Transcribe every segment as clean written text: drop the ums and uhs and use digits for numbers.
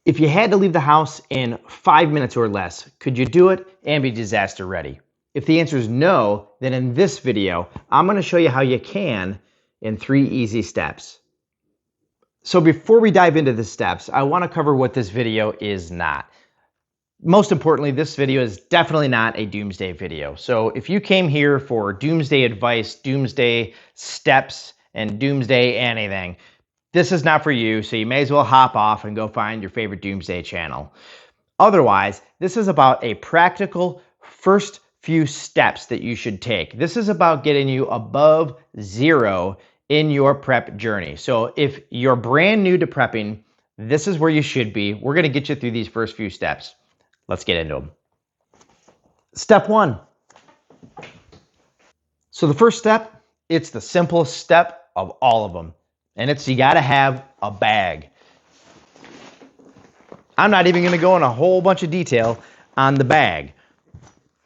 If you had to leave the house in 5 minutes or less, could you do it and be disaster ready? If the answer is no, then in this video, I'm going to show you how you can in 3 easy steps. So before we dive into the steps, I want to cover what this video is not. Most importantly, this video is definitely not a doomsday video. So if you came here for doomsday advice, doomsday steps, and doomsday anything, this is not for you, so you may as well hop off and go find your favorite doomsday channel. Otherwise, this is about a practical first few steps that you should take. This is about getting you above zero in your prep journey. So if you're brand new to prepping, this is where you should be. We're going to get you through these first few steps. Let's get into them. Step 1. So the first step, it's the simplest step of all of them. And it's you got to have a bag. I'm not even going to go in a whole bunch of detail on the bag.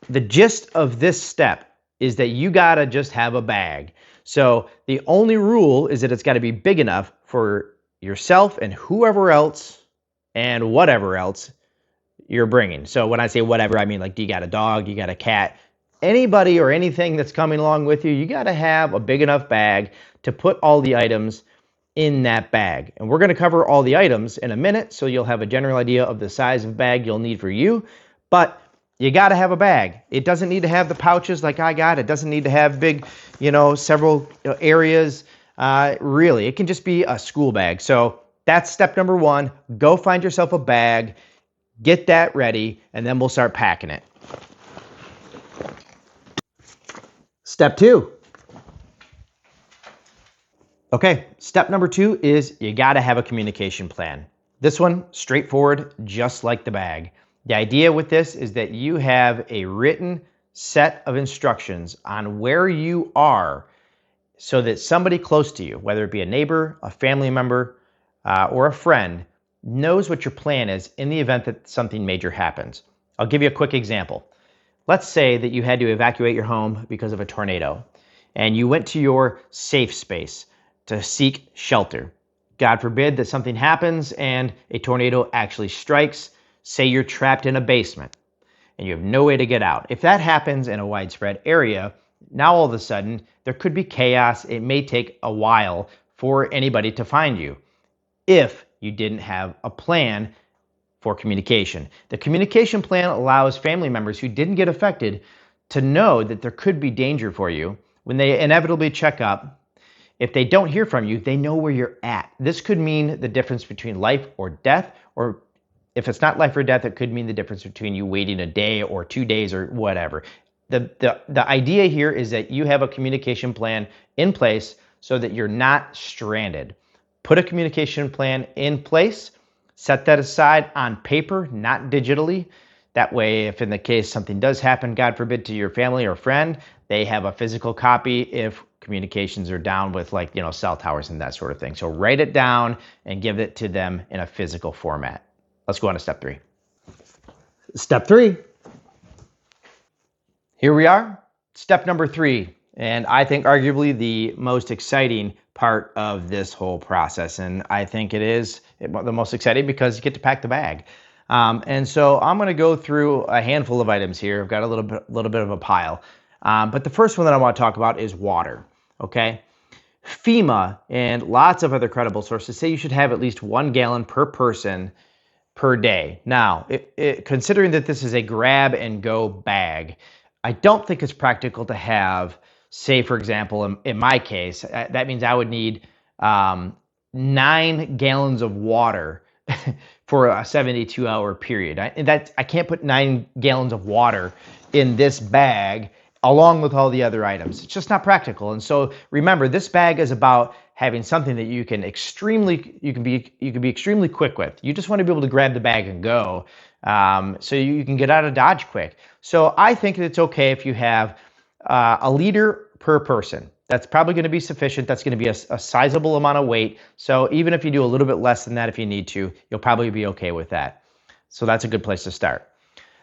The gist of this step is that you got to just have a bag. So the only rule is that it's got to be big enough for yourself and whoever else and whatever else you're bringing. So when I say whatever, I mean like, do you got a dog, you got a cat, anybody or anything that's coming along with you, you got to have a big enough bag to put all the items in that bag. And we're going to cover all the items in a minute, so you'll have a general idea of the size of bag you'll need for you. But you got to have a bag. It doesn't need to have the pouches like I got. It doesn't need to have big, several areas. Really, it can just be a school bag. So that's step number 1. Go find yourself a bag, get that ready, and then we'll start packing it. Step 2. Okay, step number 2 is you got to have a communication plan. This one, straightforward, just like the bag. The idea with this is that you have a written set of instructions on where you are so that somebody close to you, whether it be a neighbor, a family member, or a friend, knows what your plan is in the event that something major happens. I'll give you a quick example. Let's say that you had to evacuate your home because of a tornado, and you went to your safe space to seek shelter. God forbid that something happens and a tornado actually strikes. Say you're trapped in a basement and you have no way to get out. If that happens in a widespread area, now all of a sudden there could be chaos. It may take a while for anybody to find you if you didn't have a plan for communication. The communication plan allows family members who didn't get affected to know that there could be danger for you when they inevitably check up. If they don't hear from you, they know where you're at. This could mean the difference between life or death, or if it's not life or death, it could mean the difference between you waiting a day or 2 days or whatever. The idea here is that you have a communication plan in place so that you're not stranded. Put a communication plan in place, set that aside on paper, not digitally. That way, if in the case something does happen, God forbid, to your family or friend, they have a physical copy if communications are down with cell towers and that sort of thing. So write it down and give it to them in a physical format. Let's go on to step 3. Step 3. Here we are. Step number 3. And I think arguably the most exciting part of this whole process. And I think it is the most exciting because you get to pack the bag. And so I'm going to go through a handful of items here. I've got a little bit of a pile. But the first one that I want to talk about is water. Okay. FEMA and lots of other credible sources say you should have at least 1 gallon per person per day. Now, considering that this is a grab and go bag, I don't think it's practical to have, say, for example, in my case, that means I would need 9 gallons of water for a 72-hour period. I can't put 9 gallons of water in this bag along with all the other items. It's just not practical. And so remember, this bag is about having something that you can be extremely quick with. You just want to be able to grab the bag and go, so you can get out of Dodge quick. So I think it's okay if you have a liter per person. That's probably going to be sufficient. That's going to be a sizable amount of weight. So even if you do a little bit less than that, if you need to, you'll probably be okay with that. So that's a good place to start.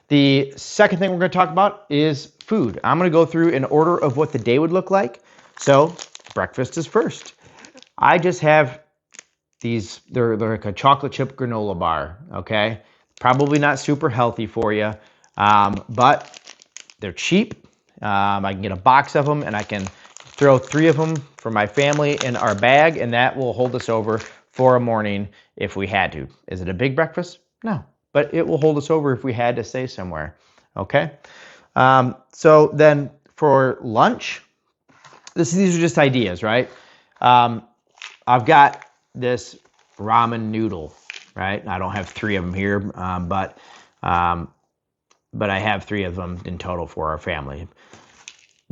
The second thing we're going to talk about is food. I'm going to go through in order of what the day would look like. So breakfast is first. I just have they're like a chocolate chip granola bar, okay? Probably not super healthy for you, but they're cheap. I can get a box of them, and I can throw 3 of them for my family in our bag, and that will hold us over for a morning if we had to. Is it a big breakfast? No, but it will hold us over if we had to stay somewhere, okay? So then for lunch, these are just ideas, right? I've got this ramen noodle, right? I don't have 3 of them here, but I have 3 of them in total for our family.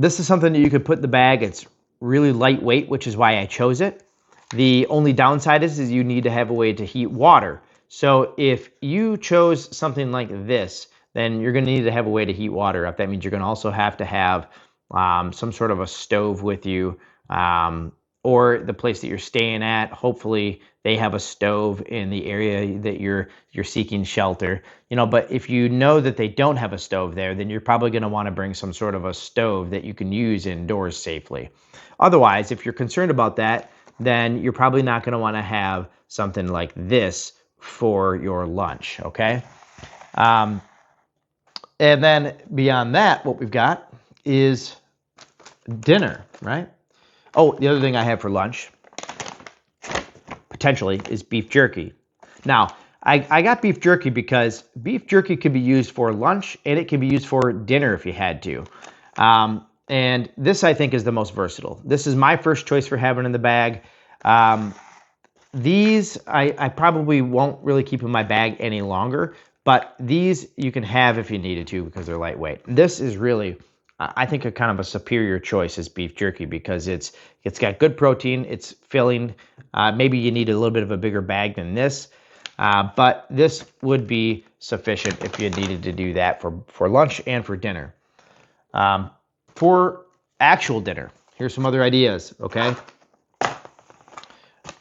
This is something that you could put in the bag. It's really lightweight, which is why I chose it. The only downside is you need to have a way to heat water. So if you chose something like this, then you're going to need to have a way to heat water up. That means you're going to also have to have some sort of a stove with you, or the place that you're staying at. Hopefully they have a stove in the area that you're seeking shelter. But if you know that they don't have a stove there, then you're probably going to want to bring some sort of a stove that you can use indoors safely. Otherwise, if you're concerned about that, then you're probably not going to want to have something like this for your lunch, okay? And then beyond that, what we've got is dinner, right? Oh, the other thing I have for lunch, potentially, is beef jerky. Now, I got beef jerky because beef jerky could be used for lunch and it can be used for dinner if you had to. And this, I think, is the most versatile. This is my first choice for having in the bag. These, I probably won't really keep in my bag any longer, but these you can have if you needed to because they're lightweight. This is really, I think, a kind of a superior choice is beef jerky because it's got good protein, it's filling. Maybe you need a little bit of a bigger bag than this, but this would be sufficient if you needed to do that for lunch and for dinner. For actual dinner, here's some other ideas, okay?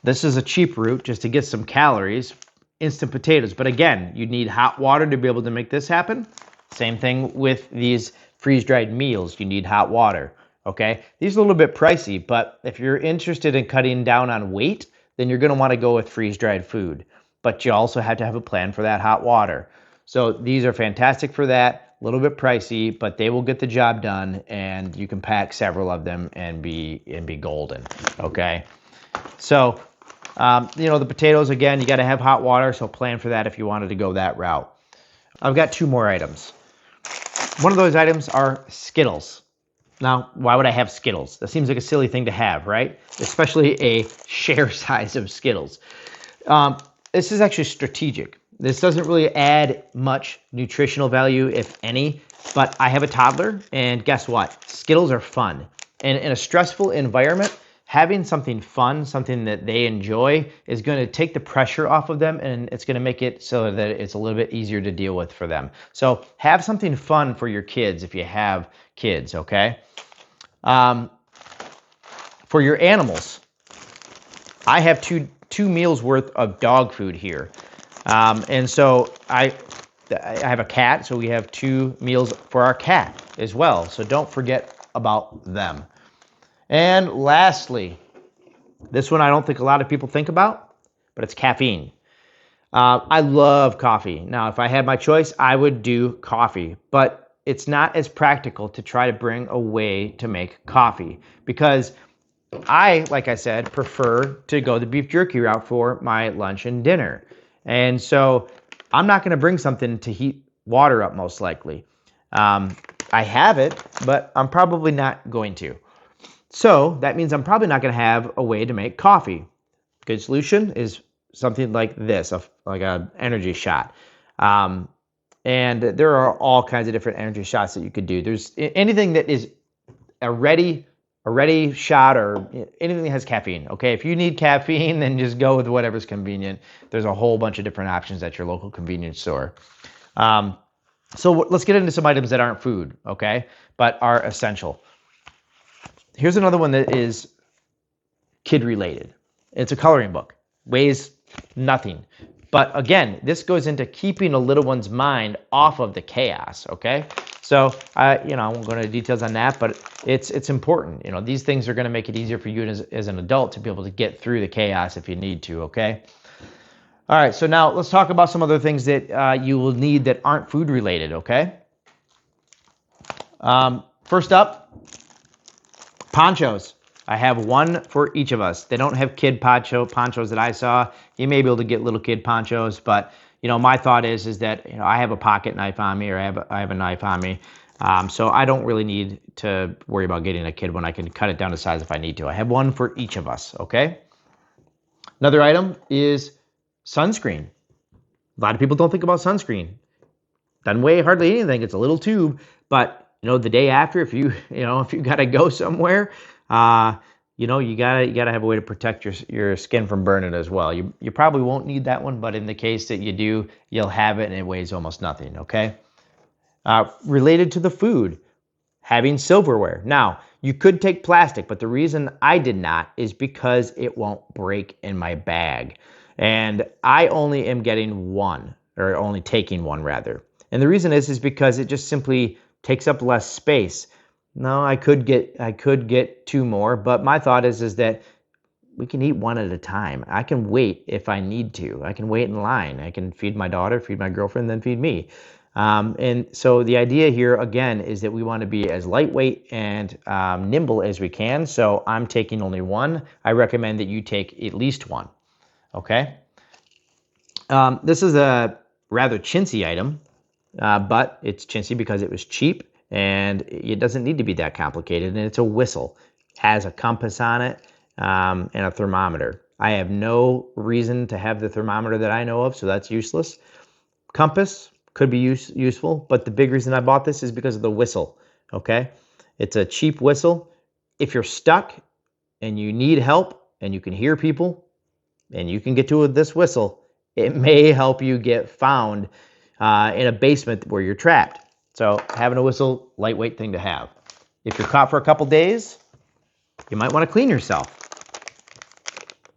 This is a cheap route just to get some calories, instant potatoes. But again, you need hot water to be able to make this happen. Same thing with these freeze-dried meals. You need hot water, okay? These are a little bit pricey, but if you're interested in cutting down on weight, then you're going to want to go with freeze-dried food. But you also have to have a plan for that hot water. So these are fantastic for that. A little bit pricey, but they will get the job done, and you can pack several of them and be golden, okay? So, the potatoes, again, you got to have hot water, so plan for that if you wanted to go that route. I've got 2 more items. One of those items are Skittles. Now, why would I have Skittles? That seems like a silly thing to have, right? Especially a share size of Skittles. This is actually strategic. This doesn't really add much nutritional value, if any, but I have a toddler, and guess what? Skittles are fun. And in a stressful environment, having something fun, something that they enjoy, is going to take the pressure off of them, and it's going to make it so that it's a little bit easier to deal with for them. So have something fun for your kids if you have kids, okay? For your animals, I have two meals worth of dog food here. And so I have a cat, so we have 2 meals for our cat as well. So don't forget about them. And lastly, this one I don't think a lot of people think about, but it's caffeine. I love coffee. Now, if I had my choice, I would do coffee, but it's not as practical to try to bring a way to make coffee because I, like I said, prefer to go the beef jerky route for my lunch and dinner. And so I'm not going to bring something to heat water up most likely. I have it, but I'm probably not going to. So that means I'm probably not going to have a way to make coffee. Good solution is something like this, like an energy shot. And there are all kinds of different energy shots that you could do. There's anything that is a ready shot or anything that has caffeine. Okay, if you need caffeine, then just go with whatever's convenient. There's a whole bunch of different options at your local convenience store. So let's get into some items that aren't food, okay, but are essential. Here's another one that is kid related. It's a coloring book. Weighs nothing. But again, this goes into keeping a little one's mind off of the chaos, okay? So I won't go into details on that, but it's important. These things are going to make it easier for you as an adult to be able to get through the chaos if you need to, okay? All right, so now let's talk about some other things that you will need that aren't food related, okay? First up, ponchos. I have one for each of us. They don't have kid ponchos that I saw. You may be able to get little kid ponchos, but my thought is that I have a pocket knife on me, or I have a knife on me, so I don't really need to worry about getting a kid one. I can cut it down to size if I need to. I have one for each of us. Okay. Another item is sunscreen. A lot of people don't think about sunscreen. Doesn't weigh hardly anything. It's a little tube, but the day after, if you gotta go somewhere, you gotta have a way to protect your skin from burning as well. You probably won't need that one, but in the case that you do, you'll have it, and it weighs almost nothing. Okay. Related to the food, having silverware. Now, you could take plastic, but the reason I did not is because it won't break in my bag, and I only am getting one, or only taking one rather. And the reason is because it just simply takes up less space. No, I could get two more, but my thought is that we can eat one at a time. I can wait if I need to. I can wait in line. I can feed my daughter, feed my girlfriend, then feed me. And so the idea here, again, is that we want to be as lightweight and nimble as we can. So I'm taking only one. I recommend that you take at least one. Okay. This is a rather chintzy item, but it's chintzy because it was cheap. And it doesn't need to be that complicated, and it's a whistle. It has a compass on it and a thermometer. I have no reason to have the thermometer that I know of, so that's useless. Compass could be useful, but the big reason I bought this is because of the whistle, okay? It's a cheap whistle. If you're stuck and you need help and you can hear people and you can get to this whistle, it may help you get found in a basement where you're trapped. So having a whistle, lightweight thing to have. If you're caught for a couple days, you might want to clean yourself.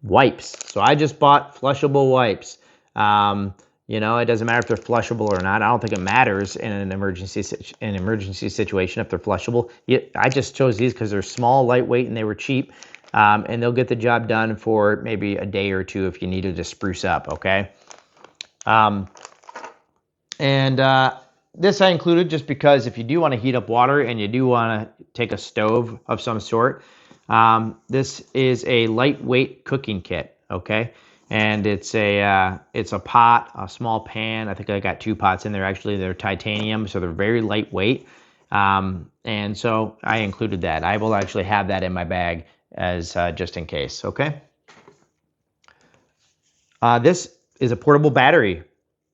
Wipes. So I just bought flushable wipes. It doesn't matter if they're flushable or not. I don't think it matters in an emergency situation if they're flushable. I just chose these because they're small, lightweight, and they were cheap. And they'll get the job done for maybe a day or two if you needed to spruce up, okay? This I included just because if you do want to heat up water and you do want to take a stove of some sort, this is a lightweight cooking kit, okay? And it's a pot, a small pan. I think I got 2 pots in there. Actually, they're titanium, so they're very lightweight. And so I included that. I will actually have that in my bag as just in case, okay? This is a portable battery.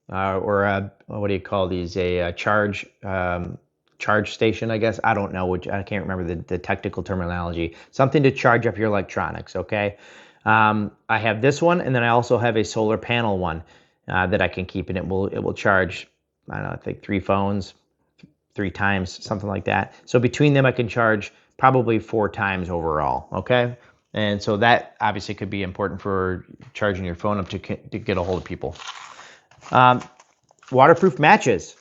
Or what do you call these? A charge station, I guess. I don't know, I can't remember the technical terminology. Something to charge up your electronics, okay? I have this one, and then I also have a solar panel one that I can keep, and it will charge, I don't know, I think 3 phones 3 times, something like that. So between them, I can charge probably 4 times overall, okay? And so that obviously could be important for charging your phone up to get a hold of people. Waterproof matches.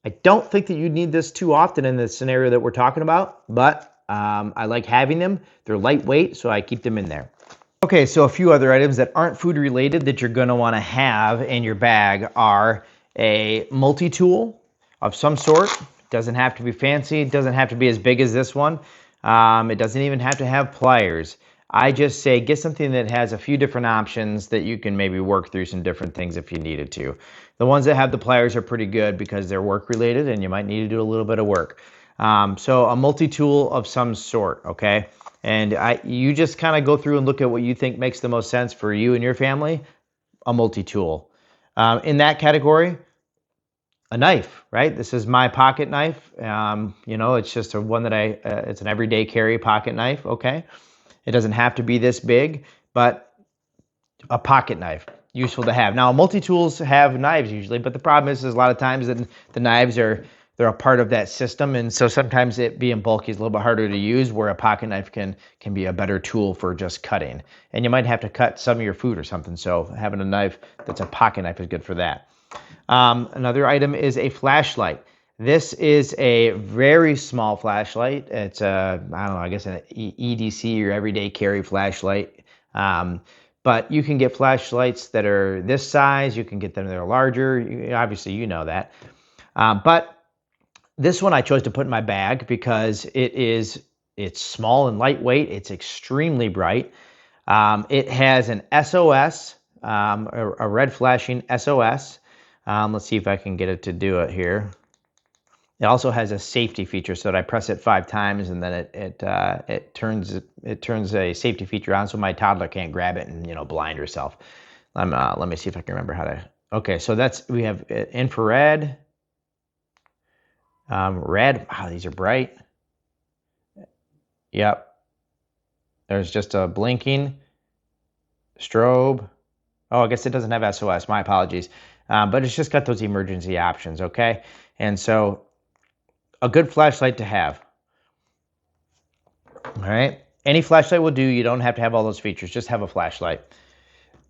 I don't think that you need this too often in the scenario that we're talking about, but I like having them. They're lightweight, so I keep them in there. Okay, so a few other items that aren't food related that you're going to want to have in your bag are a multi-tool of some sort. Doesn't have to be fancy. It doesn't have to be as big as this one. It doesn't even have to have pliers. I just say get something that has a few different options that you can maybe work through some different things if you needed to. The ones that have the pliers are pretty good because they're work related and you might need to do a little bit of work. So a multi-tool of some sort, okay? And you just kind of go through and look at what you think makes the most sense for you and your family, a multi-tool. In that category, a knife, right? This is my pocket knife. It's just one that it's an everyday carry pocket knife, okay? It doesn't have to be this big, but a pocket knife, useful to have. Now, multi-tools have knives usually, but the problem is a lot of times that the knives they're a part of that system, and so sometimes it being bulky is a little bit harder to use, where a pocket knife can be a better tool for just cutting. And you might have to cut some of your food or something, so having a knife that's a pocket knife is good for that. Another item is a flashlight. This is a very small flashlight. It's a, I don't know, I guess an EDC or everyday carry flashlight. But you can get flashlights that are this size. You can get them that are larger. Obviously, you know that. But this one I chose to put in my bag because it's small and lightweight. It's extremely bright. It has an SOS, a red flashing SOS. Let's see if I can get it to do it here. It also has a safety feature, so that I press it 5 times and then it turns a safety feature on, so my toddler can't grab it and blind herself. Let me see if I can remember how to. Okay, so we have infrared, red. Wow, these are bright. Yep. There's just a blinking strobe. Oh, I guess it doesn't have SOS. My apologies. But it's just got those emergency options. Okay, and so a good flashlight to have. All right. Any flashlight will do. You don't have to have all those features. Just have a flashlight.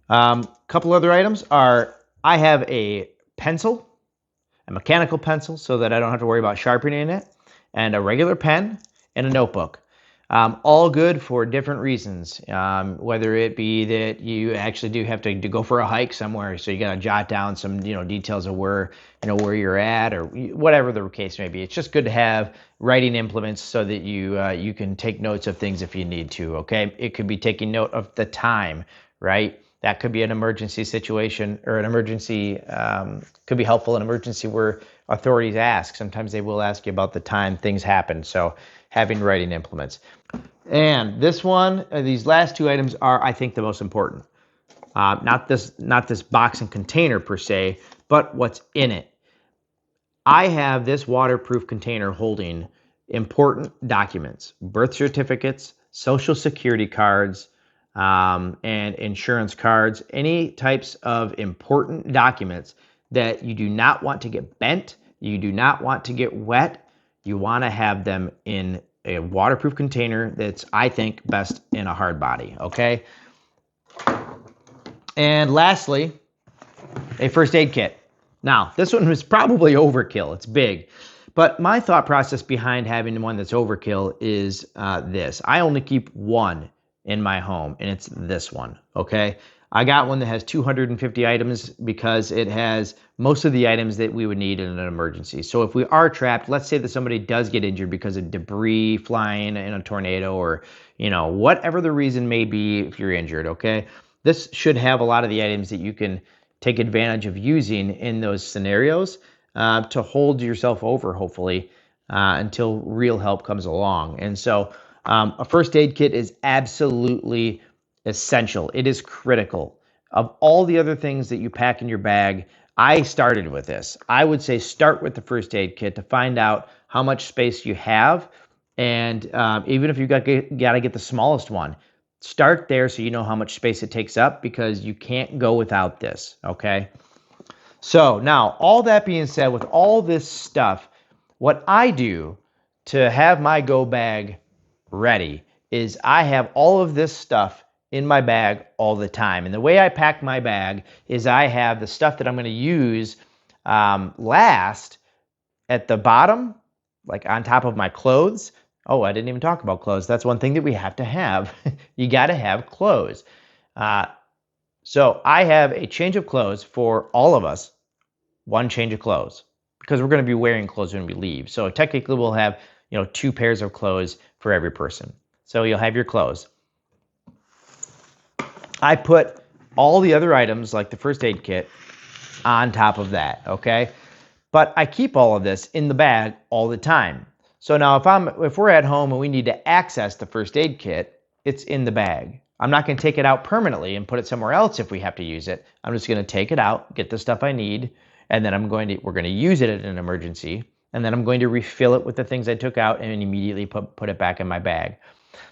Couple other items are, I have a pencil, a mechanical pencil, so that I don't have to worry about sharpening it, and a regular pen and a notebook. All good for different reasons, whether it be that you actually do have to go for a hike somewhere, so you got to jot down some details of where you're at, or whatever the case may be. It's just good to have writing implements so that you can take notes of things if you need to. Okay, it could be taking note of the time, right? That could be an emergency situation, or an emergency could be helpful in emergency where authorities ask. Sometimes they will ask you about the time things happen. So having writing implements. And this one, these last 2 items are, I think, the most important. Not this box and container per se, but what's in it. I have this waterproof container holding important documents: birth certificates, social security cards, and insurance cards, any types of important documents that you do not want to get bent, you do not want to get wet. You want to have them in a waterproof container that's, I think, best in a hard body, okay? And lastly, a first aid kit. Now, this one was probably overkill. It's big. But my thought process behind having one that's overkill is this. I only keep one in my home, and it's this one, okay? I got one that has 250 items because it has most of the items that we would need in an emergency. So if we are trapped, let's say that somebody does get injured because of debris flying in a tornado, or whatever the reason may be if you're injured, okay? This should have a lot of the items that you can take advantage of using in those scenarios to hold yourself over, hopefully, until real help comes along. And so a first aid kit is absolutely essential. It is critical. Of all the other things that you pack in your bag, I started with this. I would say start with the first aid kit to find out how much space you have. And even if you got to get the smallest one, start there so you know how much space it takes up, because you can't go without this, okay? So now, all that being said, with all this stuff, what I do to have my go bag ready is I have all of this stuff in my bag all the time. And the way I pack my bag is I have the stuff that I'm going to use last at the bottom, like on top of my clothes. Oh, I didn't even talk about clothes. That's one thing that we have to have. You got to have clothes. So I have a change of clothes for all of us, one change of clothes, because we're going to be wearing clothes when we leave. So technically we'll have 2 pairs of clothes for every person. So you'll have your clothes. I put all the other items, like the first aid kit, on top of that, okay? But I keep all of this in the bag all the time. So now if we're at home and we need to access the first aid kit, it's in the bag. I'm not going to take it out permanently and put it somewhere else if we have to use it. I'm just going to take it out, get the stuff I need, and then we're going to use it in an emergency, and then I'm going to refill it with the things I took out and immediately put it back in my bag.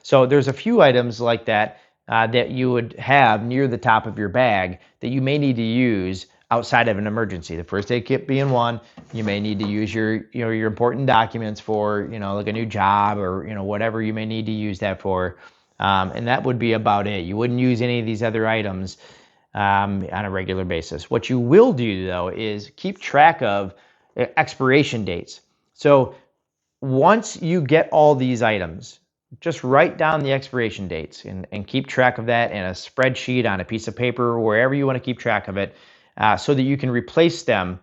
So there's a few items like that that you would have near the top of your bag that you may need to use outside of an emergency. The first aid kit being one. You may need to use your important documents for like a new job, or whatever you may need to use that for. And that would be about it. You wouldn't use any of these other items on a regular basis. What you will do, though, is keep track of expiration dates. So once you get all these items, just write down the expiration dates and keep track of that in a spreadsheet, on a piece of paper, or wherever you want to keep track of it, so that you can replace them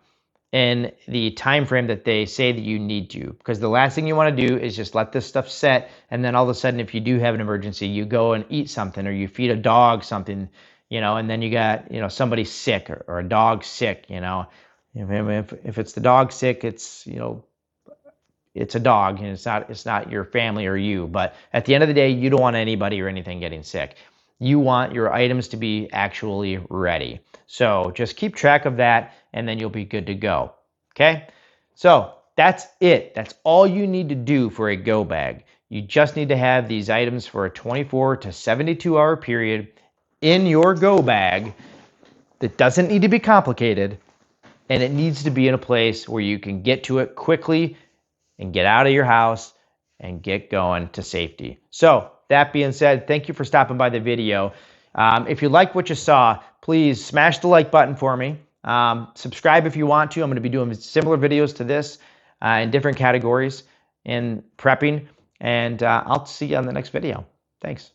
in the time frame that they say that you need to. Because the last thing you want to do is just let this stuff set, and then all of a sudden, if you do have an emergency, you go and eat something, or you feed a dog something, and then you got somebody sick, or a dog sick. If it's the dog sick, it's a dog, and it's not your family or you. But at the end of the day, you don't want anybody or anything getting sick. You want your items to be actually ready. So just keep track of that, and then you'll be good to go. Okay? So that's it. That's all you need to do for a go bag. You just need to have these items for a 24 to 72 hour period in your go bag. That doesn't need to be complicated, and it needs to be in a place where you can get to it quickly and get out of your house and get going to safety. So that being said, thank you for stopping by the video. If you like what you saw, please smash the like button for me. Subscribe if you want to. I'm going to be doing similar videos to this in different categories in prepping, and I'll see you on the next video. Thanks.